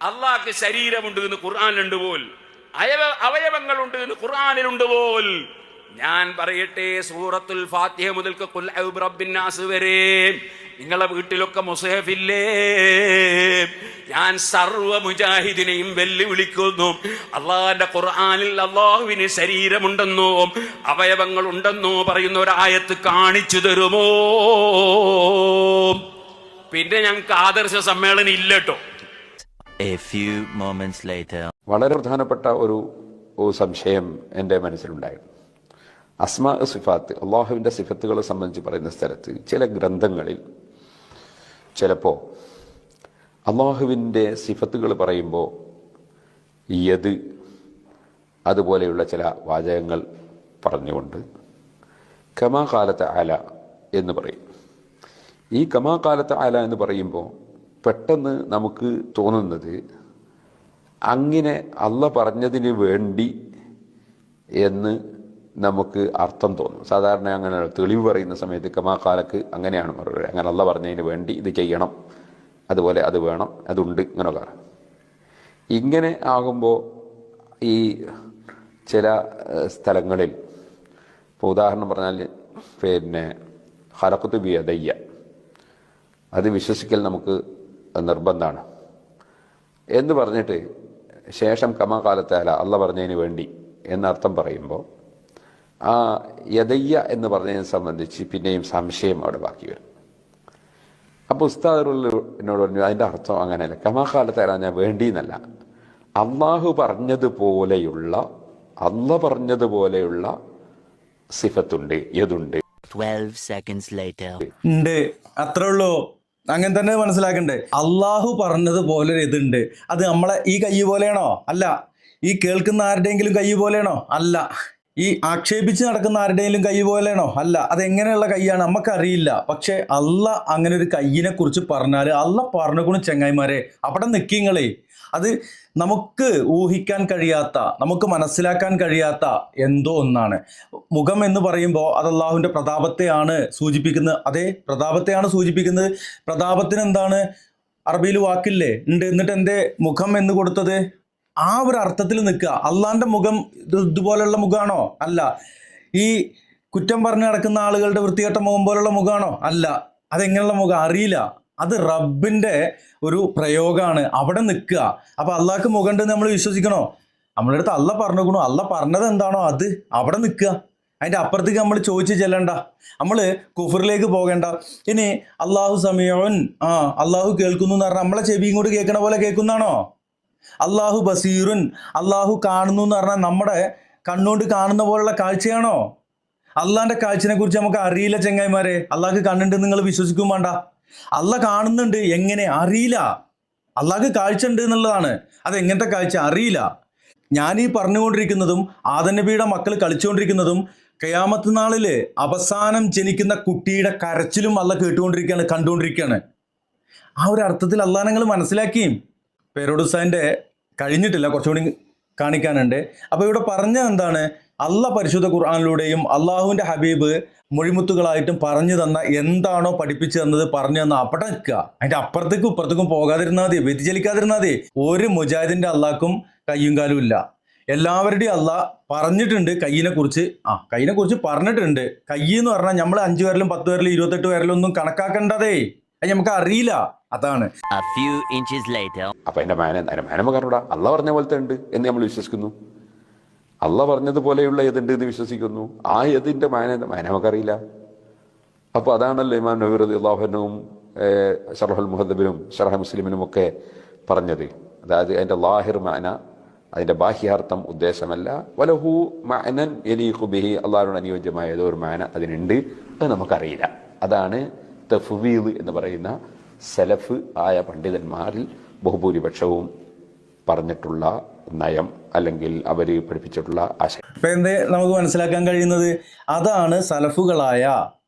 അള്ളാഹ്ക്ക് ശരീരമുണ്ട് എന്ന് ഖുർആനിലുണ്ട് പോൽ, അവയവങ്ങളുണ്ട് എന്ന് ഖുർആനിലുണ്ട് പോൽ. ഞാൻ പറയട്ടെ, സൂറത്തുൽ ഫാത്തിഹ മുതൽക്ക് ഖുൽ അഊദു ബിറബ്ബിൻ നാസ് വരെ നിങ്ങളെ വീട്ടിലൊക്കെ മുസ്ഹഫില്ലേ? ഞാൻ സർവ്വ മുജാഹിദിനെയും വെല്ലുവിളിക്കുന്നു. അള്ളാഹിന്റെ ഖുർആനിൽ അള്ളാഹുവിന് ശരീരമുണ്ടെന്നോ അവയവങ്ങളുണ്ടെന്നോ പറയുന്ന ഒരായത്ത് കാണിച്ചു തരുമോ? പിന്നെ ഞങ്ങൾക്ക് ആദർശ സമ്മേളനം ഇല്ലട്ടോ. വളരെ പ്രധാനപ്പെട്ട ഒരു സംശയം എൻ്റെ മനസ്സിലുണ്ടായിരുന്നു. അസ്മാ സിഫാത്ത്, അള്ളാഹുവിൻ്റെ സിഫത്തുകളെ സംബന്ധിച്ച് പറയുന്ന സ്ഥലത്ത് ചില ഗ്രന്ഥങ്ങളിൽ ചിലപ്പോൾ അള്ളാഹുവിൻ്റെ സിഫത്തുകൾ പറയുമ്പോൾ യദ് അതുപോലെയുള്ള ചില വാചകങ്ങൾ പറഞ്ഞുകൊണ്ട് കമാ കാലത്ത് ആല എന്ന് പറയും. ഈ കമാ കാലത്ത് ആല എന്ന് പറയുമ്പോൾ പെട്ടെന്ന് നമുക്ക് തോന്നുന്നത് അങ്ങനെ അള്ള പറഞ്ഞതിന് വേണ്ടി എന്ന് നമുക്ക് അർത്ഥം തോന്നും. സാധാരണ അങ്ങനെ തെളിവ് പറയുന്ന സമയത്ത് കമാ കാലക്ക് അങ്ങനെയാണ് മറുപടി. അങ്ങനെ അള്ള പറഞ്ഞതിന് വേണ്ടി ഇത് ചെയ്യണം, അതുപോലെ അത് വേണം, അതുണ്ട്, ഇങ്ങനെയൊക്കെ. ഇങ്ങനെ ആകുമ്പോൾ ഈ ചില സ്ഥലങ്ങളിൽ ഇപ്പോൾ ഉദാഹരണം പറഞ്ഞാൽ പിന്നെ ഖലഖ്തു ബിയദയ്യ, അത് വിശ്വസിക്കൽ നമുക്ക് നിർബന്ധമാണ് എന്ന് പറഞ്ഞിട്ട് ശേഷം കമാ കാലത്താല അള്ള പറഞ്ഞതിന് വേണ്ടി എന്നർത്ഥം പറയുമ്പോൾ ആ യദയ്യ എന്ന് പറഞ്ഞതിനെ സംബന്ധിച്ച് പിന്നെയും സംശയം അവിടെ ബാക്കി വരും. അപ്പോൾ ഉസ്താദ് എന്നോട് പറഞ്ഞു അതിൻ്റെ അർത്ഥം അങ്ങനെയല്ല, കമാ കാലത്താല ഞാൻ വേണ്ടി എന്നല്ല, അള്ളാഹു പറഞ്ഞതുപോലെയുള്ള സിഫത്തുണ്ട്, യദുണ്ട്. 12 seconds later. ഉണ്ട്, അത്രേ ഉള്ളൂ. അങ്ങനെ തന്നെ മനസ്സിലാക്കണ്ടേ. അള്ളാഹു പറഞ്ഞതുപോലെ ഒരു ഇതുണ്ട്. അത് നമ്മളെ ഈ കൈ പോലെയാണോ? അല്ല. ഈ കേൾക്കുന്ന ആരുടെയെങ്കിലും കൈ പോലെയാണോ? അല്ല. ഈ ആക്ഷേപിച്ച് നടക്കുന്ന ആരുടെയെങ്കിലും കൈ പോലെയാണോ? അല്ല. അതെങ്ങനെയുള്ള കൈയാണ് നമുക്കറിയില്ല. പക്ഷെ അള്ള അങ്ങനെ ഒരു കയ്യിനെ കുറിച്ച് പറഞ്ഞാൽ അള്ള പറഞ്ഞുകൊണ്ട് ചെങ്ങായിമാരെ അവിടെ നിൽക്കിങ്ങളെ. അത് നമുക്ക് ഊഹിക്കാൻ കഴിയാത്ത, നമുക്ക് മനസ്സിലാക്കാൻ കഴിയാത്ത എന്തോ ഒന്നാണ്. മുഖം എന്ന് പറയുമ്പോൾ അത് അള്ളാഹുവിൻ്റെ പ്രതാപത്തെയാണ് സൂചിപ്പിക്കുന്നത്. അതേ പ്രതാപത്തെയാണ് സൂചിപ്പിക്കുന്നത്. പ്രതാപത്തിന് എന്താണ് അറബിയിൽ വാക്കില്ലേ ഉണ്ട്. എന്നിട്ട് എൻ്റെ മുഖം എന്ന് കൊടുത്തത് ആ ഒരു അർത്ഥത്തിൽ നിൽക്കുക. അള്ളാഹിൻ്റെ മുഖം ഇതുപോലെയുള്ള മുഖമാണോ? അല്ല. ഈ കുറ്റം പറഞ്ഞു നടക്കുന്ന ആളുകളുടെ വൃത്തികെട്ട മുഖം പോലുള്ള മുഖമാണോ? അല്ല. അതെങ്ങനെയുള്ള മുഖം അറിയില്ല. അത് റബ്ബിൻ്റെ ഒരു പ്രയോഗമാണ്. അവിടെ നിൽക്കുക. അപ്പൊ അള്ളാഹ്ക്ക് മുഖമുണ്ടെന്ന് നമ്മൾ വിശ്വസിക്കണോ? നമ്മളുടെ അടുത്ത് അള്ള പറഞ്ഞുകൊണ്ടു, അള്ള പറഞ്ഞത് എന്താണോ അത് അവിടെ നിൽക്കുക. അതിൻ്റെ അപ്പുറത്തേക്ക് നമ്മൾ ചോദിച്ച് ചെല്ലണ്ട, നമ്മൾ കുഫറിലേക്ക് പോകേണ്ട. ഇനി അള്ളാഹു സമീഉൻ, അള്ളാഹു കേൾക്കുന്നു എന്ന് പറഞ്ഞാൽ നമ്മളെ ചെവിയും കൂടി കേൾക്കണ പോലെ കേൾക്കുന്നതാണോ? അള്ളാഹു ബസീറുൻ, അള്ളാഹു കാണുന്നു എന്ന് പറഞ്ഞാൽ നമ്മുടെ കണ്ണുകൊണ്ട് കാണുന്ന പോലുള്ള കാഴ്ചയാണോ? അള്ളാഹിൻ്റെ കാഴ്ചനെ കുറിച്ച് നമുക്ക് അറിയില്ല ചെങ്ങായിമാരെ. അള്ളാഹ്ക്ക് കണ്ണുണ്ട് നിങ്ങൾ വിശ്വസിക്കും വേണ്ട. അള്ള കാണുന്നുണ്ട്, എങ്ങനെ അറിയില്ല. അള്ളാഹ്ക്ക് കാഴ്ച ഉണ്ട് എന്നുള്ളതാണ്. അതെങ്ങനത്തെ കാഴ്ച അറിയില്ല. ഞാനീ പറഞ്ഞുകൊണ്ടിരിക്കുന്നതും ആദം നബിയുടെ മക്കൾ കളിച്ചുകൊണ്ടിരിക്കുന്നതും ഖിയാമത്ത് നാളില് അവസാനം ജനിക്കുന്ന കുട്ടിയുടെ കരച്ചിലും അള്ള കേട്ടുകൊണ്ടിരിക്കുകയാണ്, കണ്ടുകൊണ്ടിരിക്കുകയാണ്. ആ ഒരു അർത്ഥത്തിൽ അള്ളാഹ് നിങ്ങൾ മനസ്സിലാക്കിയും. പേരോടുസാൻ്റെ കഴിഞ്ഞിട്ടില്ല, കുറച്ചുകൂടി കാണിക്കാനുണ്ട്. അപ്പോൾ ഇവിടെ പറഞ്ഞ എന്താണ്, അള്ള പരിശുദ്ധ ഖുർആനിലൂടെയും അള്ളാഹുവിൻ്റെ ഹബീബ് മൊഴിമുത്തുകളായിട്ടും പറഞ്ഞു തന്ന എന്താണോ പഠിപ്പിച്ചു തന്നത് പറഞ്ഞു തന്ന അവിടെ നിൽക്കുക. അതിൻ്റെ അപ്പുറത്തേക്കും ഇപ്പുറത്തേക്കും പോകാതിരുന്നാൽ മതി, വ്യതിചലിക്കാതിരുന്നാൽ മതി. ഒരു മുജാഹിദിൻ്റെ അള്ളാഹ്ക്കും കയ്യും കാലും ഇല്ല. എല്ലാവരുടെയും അള്ളാഹ് പറഞ്ഞിട്ടുണ്ട് കയ്യിനെ കുറിച്ച്. കയ്യിനെ കുറിച്ച് പറഞ്ഞിട്ടുണ്ട്. കൈ എന്ന് പറഞ്ഞാൽ നമ്മൾ 5 വിരലും 10 വിരലും 28 വിരലും ഒന്നും കണക്കാക്കേണ്ടതേ. അത് നമുക്ക് അറിയില്ല. അതാണ്. അപ്പൊ അതിന്റെ മാന നമുക്ക് അറിഞ്ഞൂടാ. അള്ള പറഞ്ഞ പോലത്തെ ഉണ്ട് എന്ന് നമ്മൾ വിശ്വസിക്കുന്നു. അള്ള പറഞ്ഞതുപോലെയുള്ള ഏതുണ്ട് എന്ന് വിശ്വസിക്കുന്നു. ആ ഏതിന്റെ മാന നമുക്കറിയില്ല. അപ്പൊ അതാണല്ലോ ഇമാം നവവി റളിയല്ലാഹു അൻഹുവും ശർഹുൽ മുഹദ്ദബിലും ശർഹ് മുസ്ലിമിനും ഒക്കെ പറഞ്ഞത്. അതായത് അതിന്റെ ലാഹിർ മാന, അതിന്റെ ബാഹ്യാർത്ഥം ഉദ്ദേശമല്ല. വലഹു മഅനൻ യലീഖു ബിഹി, അള്ളാഹുവിനോട് അനുയോജ്യമായ ഏതോ ഒരു മാന അതിനുണ്ട്, അത് നമുക്കറിയില്ല. അതാണ് തഫ്വീദ് എന്ന് പറയുന്ന സലഫ് ആയ പണ്ഡിതന്മാരിൽ ബഹുഭൂരിപക്ഷവും പറഞ്ഞിട്ടുള്ള നയം, അല്ലെങ്കിൽ അവർ പഠിപ്പിച്ചിട്ടുള്ള ആശയം. ഇപ്പം എന്തേ നമുക്ക് മനസ്സിലാക്കാൻ കഴിയുന്നത് അതാണ് സലഫുകളായ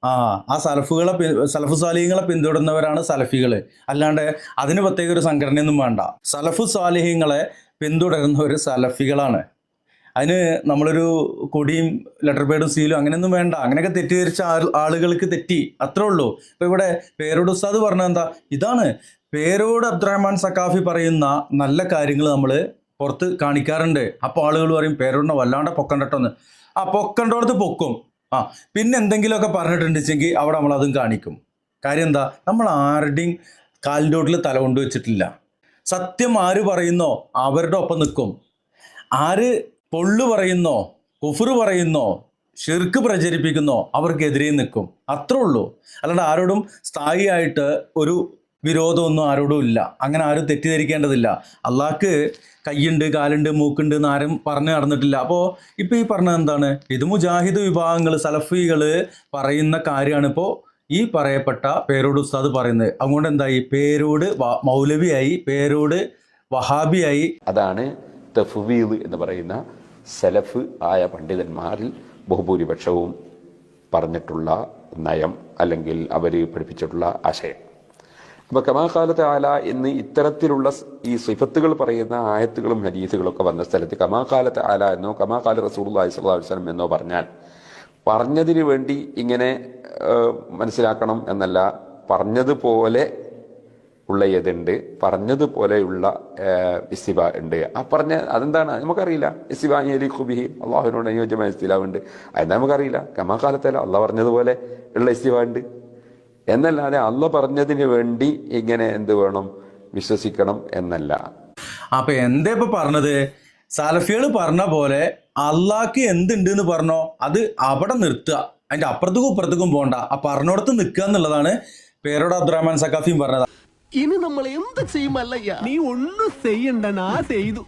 ആ സലഫു സാലിഹ്യങ്ങളെ പിന്തുടരുന്നവരാണ് സലഫികൾ. അല്ലാണ്ട് അതിന് പ്രത്യേക ഒരു സംഘടനയൊന്നും വേണ്ട. സലഫു സാലിഹ്യങ്ങളെ പിന്തുടരുന്നവർ സലഫികളാണ്. അതിന് നമ്മളൊരു കൊടിയും ലെറ്റർ പേഡും സീലും അങ്ങനെയൊന്നും വേണ്ട. അങ്ങനെയൊക്കെ തെറ്റിദ്ധരിച്ച ആളുകൾക്ക് തെറ്റി, അത്രേ ഉള്ളൂ. ഇപ്പൊ ഇവിടെ പേരോട് ഉസ്താദ് പറഞ്ഞത് എന്താ? ഇതാണ് പേരോട് അബ്ദുറഹ്മാൻ സഖാഫി പറയുന്ന നല്ല കാര്യങ്ങൾ നമ്മൾ പുറത്ത് കാണിക്കാറുണ്ട്. അപ്പോൾ ആളുകൾ പറയും പേരോടിനെ വല്ലാണ്ട് പൊക്കണ്ടോന്ന്. ആ പൊക്കണ്ടോടത്ത് പൊക്കും. പിന്നെ എന്തെങ്കിലുമൊക്കെ പറഞ്ഞിട്ടുണ്ടെങ്കിൽ അവിടെ നമ്മളതും കാണിക്കും. കാര്യം എന്താ? നമ്മൾ ആരുടെയും കാലിൻ്റെ തല കൊണ്ട് വെച്ചിട്ടില്ല. സത്യം ആര് പറയുന്നോ അവരുടെ ഒപ്പം നിൽക്കും. ആര് പൊള്ളു പറയുന്നോ, കുഫ്റ് പറയുന്നോ, ഷിർക്ക് പ്രചരിപ്പിക്കുന്നോ അവർക്കെതിരെ നിൽക്കും. അത്രേ ഉള്ളൂ. അല്ലാണ്ട് ആരോടും സ്ഥായിയായിട്ട് ഒരു വിരോധമൊന്നും ആരോടും ഇല്ല. അങ്ങനെ ആരും തെറ്റിദ്ധരിക്കേണ്ടതില്ല. അള്ളാഹ്ക്ക് കയ്യുണ്ട്, കാലുണ്ട്, മൂക്കുണ്ട് എന്ന് ആരും പറഞ്ഞു നടന്നിട്ടില്ല. അപ്പോൾ ഇപ്പോൾ ഈ പറഞ്ഞത് എന്താണ്? ഇത് മുജാഹിദ് വിഭാഗങ്ങൾ, സലഫികൾ പറയുന്ന കാര്യമാണ് ഇപ്പോൾ ഈ പറയപ്പെട്ട പേരോട് ഉസ്താദ് പറയുന്നത്. അതുകൊണ്ട് എന്തായി? പേരോട് മൗലവിയായി, പേരോട് വഹാബിയായി. അതാണ് തഫ്വീദ് എന്ന് പറയുന്ന സലഫ് ആയ പണ്ഡിതന്മാരിൽ ബഹുഭൂരിപക്ഷവും പറഞ്ഞിട്ടുള്ള നയം, അല്ലെങ്കിൽ അവർ പഠിപ്പിച്ചിട്ടുള്ള ആശയം. അപ്പോൾ കമാകാലത്തെ ആല എന്ന് ഇത്തരത്തിലുള്ള ഈ സിഫത്തുകൾ പറയുന്ന ആയത്തുകളും ഹദീസുകളൊക്കെ വന്ന സ്ഥലത്ത് കമാകാലത്തെ ആല എന്നോ കമാകാല റസൂലുള്ളാഹി സ്വല്ലല്ലാഹു അലൈഹി വസല്ലം എന്നോ പറഞ്ഞതിന് വേണ്ടി ഇങ്ങനെ മനസ്സിലാക്കണം എന്നല്ല. പറഞ്ഞതുപോലെ ഉള്ള ഏതുണ്ട്, പറഞ്ഞതുപോലെയുള്ള ഇസ്തിബാ ഉണ്ട്. ആ പറഞ്ഞ അതെന്താണ് നമുക്കറിയില്ല. ഇസ്തിബാ ഖുബിഹി, അള്ളാഹുവിനോട് അനുയോജ്യമായ ഇസ്തിലാവുണ്ട്. അതെന്താ നമുക്കറിയില്ല. കമാകാലത്തല്ല അള്ളാഹ് പറഞ്ഞതുപോലെ ഉള്ള ഇസ്തിബാ ഉണ്ട് എന്നല്ലാതെ അള്ളാഹ് പറഞ്ഞതിന് വേണ്ടി ഇങ്ങനെ എന്ത് വേണം, വിശ്വസിക്കണം എന്നല്ല. അപ്പൊ എന്താ ഇപ്പൊ പറഞ്ഞത്? സലഫികൾ പറഞ്ഞ പോലെ അള്ളാഹ്ക്ക് എന്തുണ്ട് എന്ന് പറഞ്ഞോ അത് അവിടെ നിർത്തുക, അതിന്റെ അപ്പുറത്തേക്കും ഇപ്പുറത്തേക്കും പോണ്ട, ആ പറഞ്ഞോടത്ത് നിൽക്കുക എന്നുള്ളതാണ് പേരോട് അബ്ദുറഹ്മാൻ സഖാഫിയും പറഞ്ഞത്. ഇനി നമ്മൾ എന്ത് ചെയ്യുമല്ലയ്യ? നീ ഒന്നും ചെയ്യണ്ട, ഞാൻ ചെയ്തു.